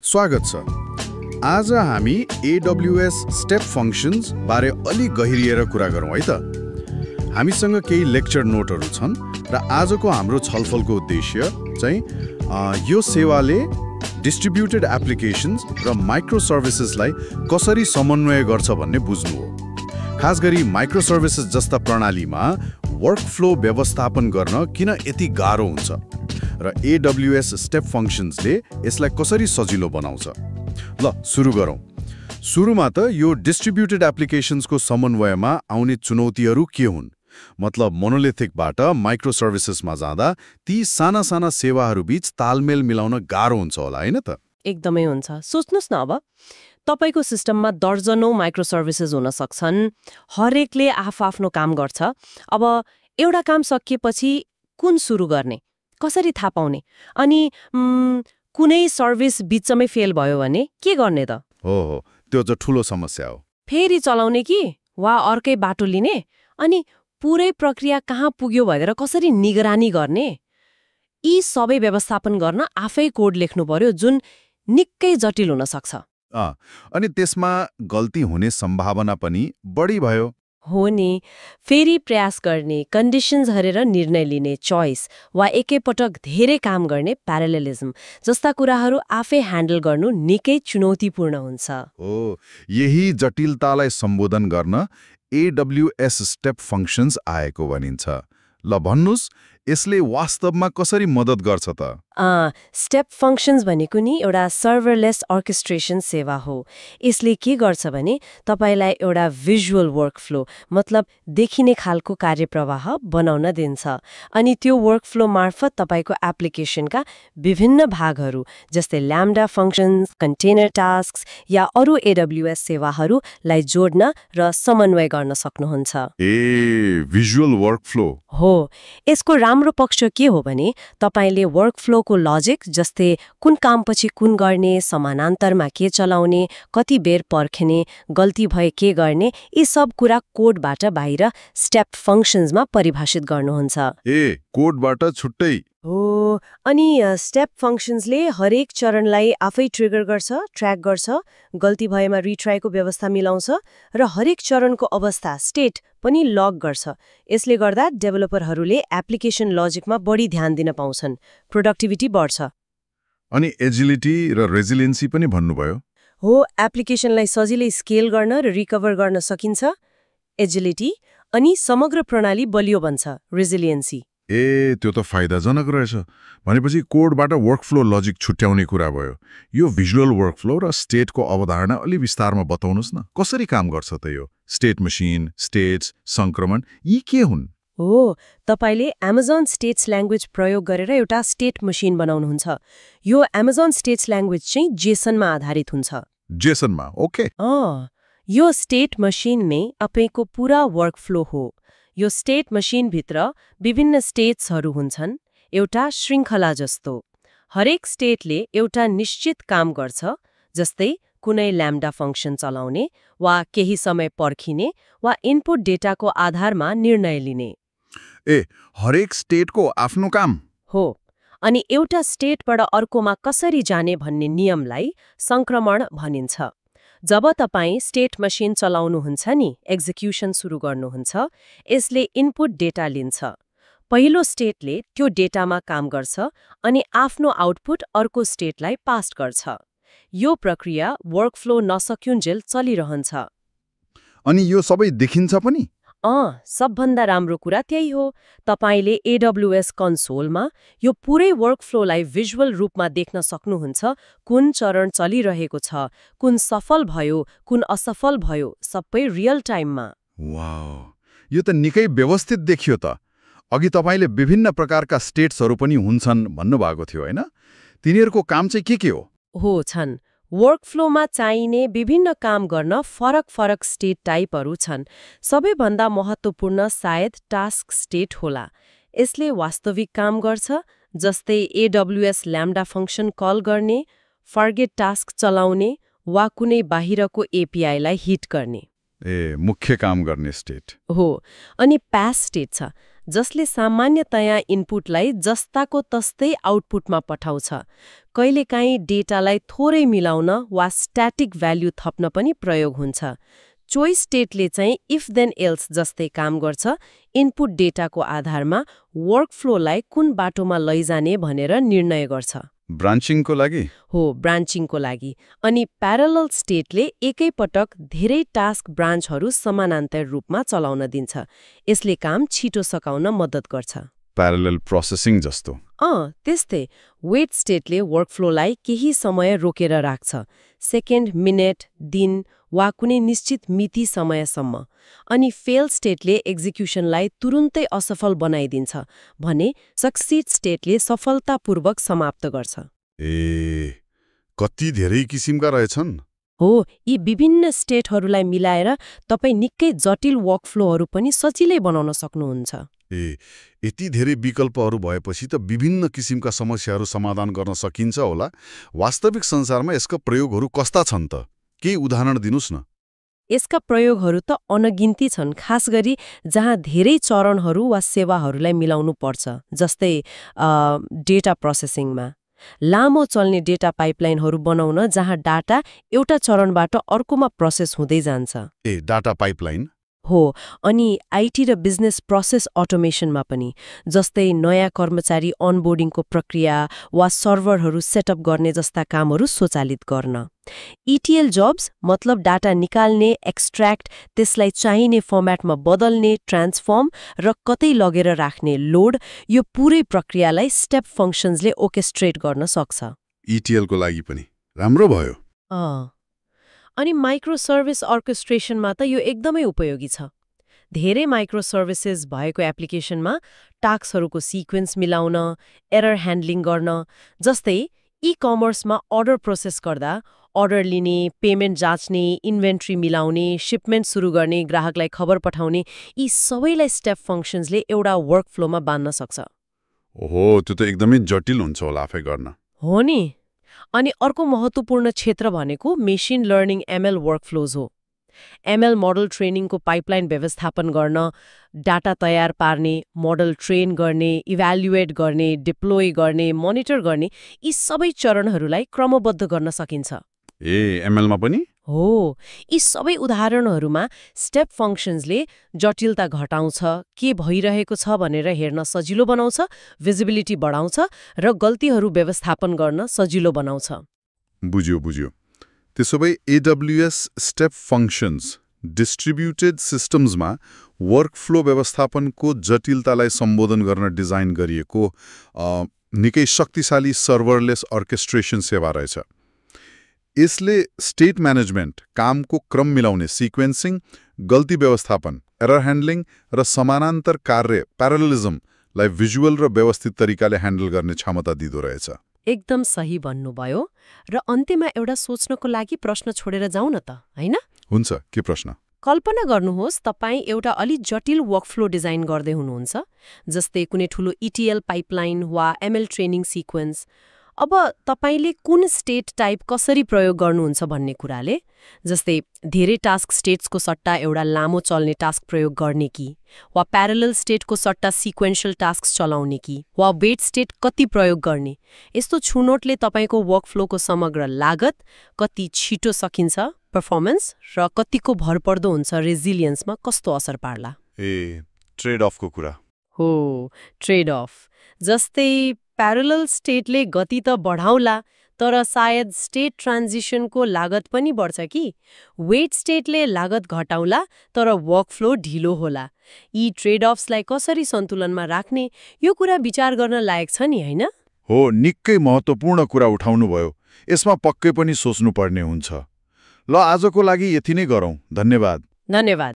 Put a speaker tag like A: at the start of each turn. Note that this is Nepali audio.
A: स्वागत छ। आज हामी AWS स्टेप फंक्शन्स बारे अलि गहिरिएर कुरा गरौँ है त। हामीसँग केही लेक्चर नोटहरू छन् र आजको हाम्रो छलफलको उद्देश्य चाहिँ यो सेवाले डिस्ट्रिब्युटेड एप्लिकेशन्स र माइक्रो सर्भिसेसलाई कसरी समन्वय गर्छ भन्ने बुझ्नु हो। खास गरी माइक्रो सर्भिसेस जस्ता प्रणालीमा वर्कफ्लो व्यवस्थापन गर्न किन यति गाह्रो हुन्छ र AWS स्टेप फंक्शन्सले यसलाई कसरी सजिलो बनाउँछ। ल सुरु गरौँ। सुरुमा त यो डिस्ट्रिब्युटेड एप्लिकेशन्सको समन्वयमा आउने चुनौतीहरू के हुन्? मतलब मोनोलिथिकबाट माइक्रो सर्भिसेसमा जाँदा ती साना साना सेवाहरूबीच तालमेल मिलाउन गाह्रो हुन्छ होला हैन त?
B: एकदमै हुन्छ। सोच्नुस् न, अब तपाईको सिस्टममा दर्जनौं माइक्रो सर्भिसेस हुन सक्छन्। हरेकले आफ्नो काम गर्छ। अब एउटा काम सकिएपछि कुन सुरु गर्ने, कसरी थाहा पाउने, अनि कुनै सर्भिस बिचमै फेल भयो भने के गर्ने त?
A: हो, त्यो चाहिँ ठूलो समस्या हो।
B: फेरि चलाउने कि वा अर्कै बाटो लिने, अनि पुरै प्रक्रिया कहाँ पुग्यो भनेर कसरी निगरानी गर्ने? यी सबै व्यवस्थापन गर्न आफै कोड लेख्नु पर्यो, जुन निकै जटिल हुन सक्छ।
A: अनि त्यसमा गल्ती हुने सम्भावना पनि बढी भयो।
B: हो नि। फेरि प्रयास गर्ने, कन्डिसन्स हेरेर निर्णय लिने चोइस वा एकैपटक धेरै काम गर्ने प्यारालेलिज्म जस्ता कुराहरू आफै ह्यान्डल गर्नु निकै चुनौतीपूर्ण हुन्छ।
A: हो, यही जटिलतालाई सम्बोधन गर्न AWS स्टेप फंक्शन्स आएको भनिन्छ। ल भन्नुस्, यसले वास्तवमा कसरी मद्दत गर्छ त?
B: स्टेप फंक्शन्स भनेको नि एउटा सर्भरलेस अर्केस्ट्रेसन सेवा हो। यसले के गर्छ भने तपाईलाई एउटा भिजुअल वर्कफ्लो, मतलब देखिने खालको कार्यप्रवाह बनाउन दिन्छ। अनि त्यो वर्कफ्लो मार्फत तपाईको एप्लिकेसनका विभिन्न भागहरू जस्तै ल्याम्डा फंक्शन्स, कन्टेनर टास्क्स या अरू AWS सेवाहरूलाई जोड्न र समन्वय गर्न सक्नुहुन्छ।
A: भिजुअल वर्कफ्लो
B: हो। यसको राम्रो पक्ष के हो भने तपाईले वर्कफ्लोको लजिक जस्तै कुन कामपछि कुन गर्ने, समानान्तरमा के चलाउने, कति बेर पर्खने, गल्ती भए के गर्ने, यी सब कुरा कोडबाट बाहिर स्टेप फंक्शन्समा परिभाषित गर्नुहुन्छ।
A: कोडबाट छुट्टै?
B: हो। अनि स्टेप फंक्शन्सले हरेक चरणलाई आफै ट्रिगर गर्छ, ट्र्याक गर्छ, गल्ती भएमा रिट्राईको व्यवस्था मिलाउँछ र हरेक चरणको अवस्था स्टेट पनि लग गर्छ। यसले गर्दा डेभलपरहरूले एप्लिकेसन लजिकमा बढी ध्यान दिन पाउँछन्, प्रोडक्टिभिटी बढ्छ।
A: अनि एजिलिटी र रेजिलियन्सी पनि भन्नुभयो?
B: हो, एप्लिकेसनलाई सजिलै स्केल गर्न र रिकभर गर्न सकिन्छ, एजिलिटी, अनि समग्र प्रणाली बलियो बन्छ, रेजिलियन्सी।
A: त्यो त फाइदाजनक रहेछ। भनेपछि कोडबाट वर्कफ्लो लजिक छुट्याउने कुरा भयो। यो भिजुअल वर्कफ्लो र स्टेटको अवधारणा अलि विस्तारमा बताउनुस् न। कसरी काम गर्छ त यो? स्टेट मसिन, स्टेट्स, संक्रमण, यी के हुन्?
B: हो, तपाईले Amazon स्टेट्स ल्याङ्ग्वेज प्रयोग गरेर एउटा स्टेट मसिन बनाउनुहुन्छ। यो Amazon स्टेट्स ल्याङ्ग्वेज चाहिँ जेसनमा आधारित हुन्छ।
A: जेसनमा? ओके।
B: यो स्टेट मसिन नै तपाईको पूरा वर्कफ्लो हो। यो स्टेट मसिनभित्र विभिन्न स्टेट्सहरू हुन्छन्, एउटा श्रृङ्खला जस्तो। हरेक स्टेटले एउटा निश्चित काम गर्छ, जस्तै कुनै ल्याम्डा फंक्शन चलाउने वा केही समय पर्खिने वा इनपुट डेटाको आधारमा निर्णय लिने।
A: हरेक स्टेटको आफ्नो काम?
B: हो। अनि एउटा स्टेटबाट अर्कोमा कसरी जाने भन्ने नियमलाई संक्रमण भनिन्छ। जब तपाईं स्टेट मसिन चलाउनुहुन्छ नि, एक्जिक्युसन सुरु गर्नुहुन्छ, यसले इनपुट डेटा लिन्छ। पहिलो स्टेटले त्यो डेटामा काम गर्छ अनि आफ्नो आउटपुट अर्को स्टेटलाई पास गर्छ। यो प्रक्रिया वर्कफ्लो नसक्युन्जेल चलिरहन्छ।
A: अनि यो सबै देखिन्छ पनि?
B: सबभन्दा राम्रो कुरा त्यही हो। तपाईले AWS कन्सोलमा यो पुरै वर्कफ्लोलाई भिजुअल रूपमा देख्न सक्नुहुन्छ। कुन चरण चलिरहेको छ, कुन सफल भयो, कुन असफल भयो, सबै रियल टाइममा।
A: वाउ, यो त निकै व्यवस्थित देखियो त। अघि तपाईले विभिन्न प्रकारका स्टेट्सहरू पनि हुन्छन् भन्नुभएको थियो हैन? तिनीहरूको काम चाहिँ के हो?
B: हो, छन्। वर्कफ्लोमा चाहिने विभिन्न काम गर्न फरक स्टेट टाइपहरू छन्। सबैभन्दा महत्त्वपूर्ण सायद टास्क स्टेट होला। यसले वास्तविक काम गर्छ, जस्तै AWS ल्याम्डा फंक्शन कल गर्ने, फर्गेट टास्क चलाउने वा कुनै बाहिरको API लाई हिट गर्ने।
A: मुख्य काम गर्ने स्टेट
B: हो। अनि पास स्टेट छ, जसले सामान्यतया इनपुटलाई जस्ताको तस्तै आउटपुटमा पठाउँछ। कहिलेकाहीँ डेटालाई थोरै मिलाउन वा स्ट्याटिक भ्याल्यु थप्न पनि प्रयोग हुन्छ। चोइस स्टेटले चाहिँ इफ देन एल्स जस्तै काम गर्छ, इनपुट डेटाको आधारमा वर्कफ्लोलाई कुन बाटोमा लैजाने भनेर निर्णय गर्छ।
A: ब्रान्चिङको लागि?
B: हो, ब्रान्चिङको लागि। अनि प्यारलल स्टेटले एकैपटक धेरै टास्क ब्रान्चहरू समानान्तर रूपमा चलाउन दिन्छ। यसले काम छिटो सकाउन मद्दत गर्छ।
A: प्यारलल प्रोसेसिङ जस्तो?
B: त्यस्तै। वेट स्टेटले वर्कफ्लोलाई केही समय रोकेर राख्छ, सेकेन्ड, मिनेट, दिन वा कुनै निश्चित मिति समयसम्म। अनि फेल स्टेटले एक्जिक्युसनलाई तुरुन्तै असफल बनाइदिन्छ भने सक्सिड स्टेटले सफलतापूर्वक समाप्त गर्छ।
A: कति धेरै किसिमका रहेछन्?
B: हो, यी विभिन्न स्टेटहरूलाई मिलाएर तपाईँ निकै जटिल वर्कफ्लोहरू पनि सजिलै बनाउन सक्नुहुन्छ।
A: यति धेरै विकल्पहरू भएपछि त विभिन्न किसिमका समस्याहरू समाधान गर्न सकिन्छ होला। वास्तविक संसारमा यसका प्रयोगहरू कस्ता छन् त? केही उदाहरण दिनुस् न।
B: यसका प्रयोगहरू त अनगिन्ती छन्, खास गरी जहाँ धेरै चरणहरू वा सेवाहरूलाई मिलाउनु पर्छ, जस्तै डेटा प्रोसेसिङमा। लामो चल्ने डेटा पाइपलाइनहरू बनाउन जहाँ डाटा एउटा चरणबाट अर्कोमा प्रोसेस हुँदै जान्छ।
A: Data pipeline?
B: हो, अनि आइटी र बिजनेस प्रोसेस अटोमेसनमा पनि, जस्तै नयाँ कर्मचारी अनबोर्डिङको प्रक्रिया वा सर्भरहरू सेटअप गर्ने जस्ता कामहरू स्वचालित गर्न। इटिएल जब्स मतलब डाटा निकाल्ने, एक्सट्र्याक्ट, त्यसलाई चाहिने फर्मेटमा बदल्ने, ट्रान्सफर्म र कतै लगेर राख्ने, लोड, यो पुरै प्रक्रियालाई स्टेप फङ्क्सन्सले ओर्केस्ट्रेट गर्न सक्छ।
A: इटिएलको लागि पनि राम्रो भयो।
B: अनि माइक्रो सर्भिस अर्केस्ट्रेसनमा त यो एकदमै उपयोगी छ। धेरै माइक्रो सर्भिसेस भएको एप्लिकेसनमा टास्कहरूको सिक्वेन्स मिलाउन, एरर ह्यान्डलिङ गर्न, जस्तै ई-कमर्समा अर्डर प्रोसेस गर्दा अर्डर लिने, पेमेन्ट जाँच्ने, इन्भेन्ट्री मिलाउने, शिपमेन्ट सुरु गर्ने, ग्राहकलाई खबर पठाउने, यी सबैलाई स्टेप फङ्क्सन्सले एउटा वर्कफ्लोमा बाँध्न सक्छ।
A: ओहो, त्यो त एकदमै जटिल हुन्छ होला आफै गर्न।
B: हो नि। अनि अर्को महत्त्वपूर्ण क्षेत्र भनेको मेसिन लर्निङ एमएल वर्कफ्लोज हो। एमएल मोडल ट्रेनिङको पाइपलाइन व्यवस्थापन गर्न, डाटा तयार पार्ने, मोडल ट्रेन गर्ने, इभ्यालुएट गर्ने, डिप्लोय गर्ने, मोनिटर गर्ने, यी सबै चरणहरूलाई क्रमबद्ध गर्न सकिन्छ।
A: एमएलमा पनि?
B: हो, यी सबै उदाहरणहरूमा स्टेप फङ्क्सन्सले जटिलता घटाउँछ, के भइरहेको छ भनेर हेर्न सजिलो बनाउँछ, भिजिबिलिटी बढाउँछ र गल्तीहरू व्यवस्थापन गर्न सजिलो बनाउँछ।
A: बुझ्यो। त्यसो भए एडब्ल्युएस स्टेप फङ्क्सन्स डिस्ट्रिब्युटेड सिस्टम्समा वर्कफ्लो व्यवस्थापनको जटिलतालाई सम्बोधन गर्न डिजाइन गरिएको निकै शक्तिशाली सर्भरलेस अर्केस्ट्रेसन सेवा रहेछ। यसले स्टेट म्यानेजमेन्ट, कामको क्रम मिलाउने, सिक्वेन्सिङ, गल्ती व्यवस्थापन, एरर ह्यान्डलिङ र समानान्तर कार्य प्यारलिजमलाई भिजुअल र व्यवस्थित तरिकाले ह्यान्डल गर्ने क्षमता दिँदो रहेछ।
B: एकदम सही भन्नुभयो। र अन्त्यमा एउटा सोच्नको लागि प्रश्न छोडेर जाउँ न त, हैन?
A: हुन्छ, के प्रश्न?
B: कल्पना गर्नुहोस् तपाईँ एउटा अलि जटिल वर्कफ्लो डिजाइन गर्दै हुनुहुन्छ, जस्तै कुनै ठुलो इटिएल पाइपलाइन वा एमएल ट्रेनिङ सिक्वेन्स। अब तपाईले कुन स्टेट टाइप कसरी प्रयोग गर्नुहुन्छ भन्ने कुराले, जस्तै धेरै टास्क स्टेट्सको सट्टा एउटा लामो चल्ने टास्क प्रयोग गर्ने कि, वा प्यारलल स्टेटको सट्टा सिक्वेन्शियल टास्क चलाउने कि, वा वेट स्टेट कति प्रयोग गर्ने, यस्तो छुनोटले तपाईको वर्कफ्लोको समग्र लागत, कति छिटो सकिन्छ, पर्फर्मेन्स र कतिको भरपर्दो हुन्छ रेजिलियन्समा कस्तो असर पार्ला?
A: ट्रेड अफको कुरा
B: हो, ट्रेड अफ। जस्तै प्यारलल स्टेटले गति त बढाउला, तर सायद स्टेट ट्रान्जिसनको लागत पनि बढ्छ कि। वेट स्टेटले लागत घटाउला, तर वर्कफ्लो ढिलो होला। यी ट्रेड अफ्सलाई कसरी सन्तुलनमा राख्ने, यो कुरा विचार गर्न लायक छ नि, हैन?
A: हो, निकै महत्त्वपूर्ण कुरा उठाउनुभयो। यसमा पक्कै पनि सोच्नुपर्ने हुन्छ। ल, आजको लागि यति नै गरौँ। धन्यवाद।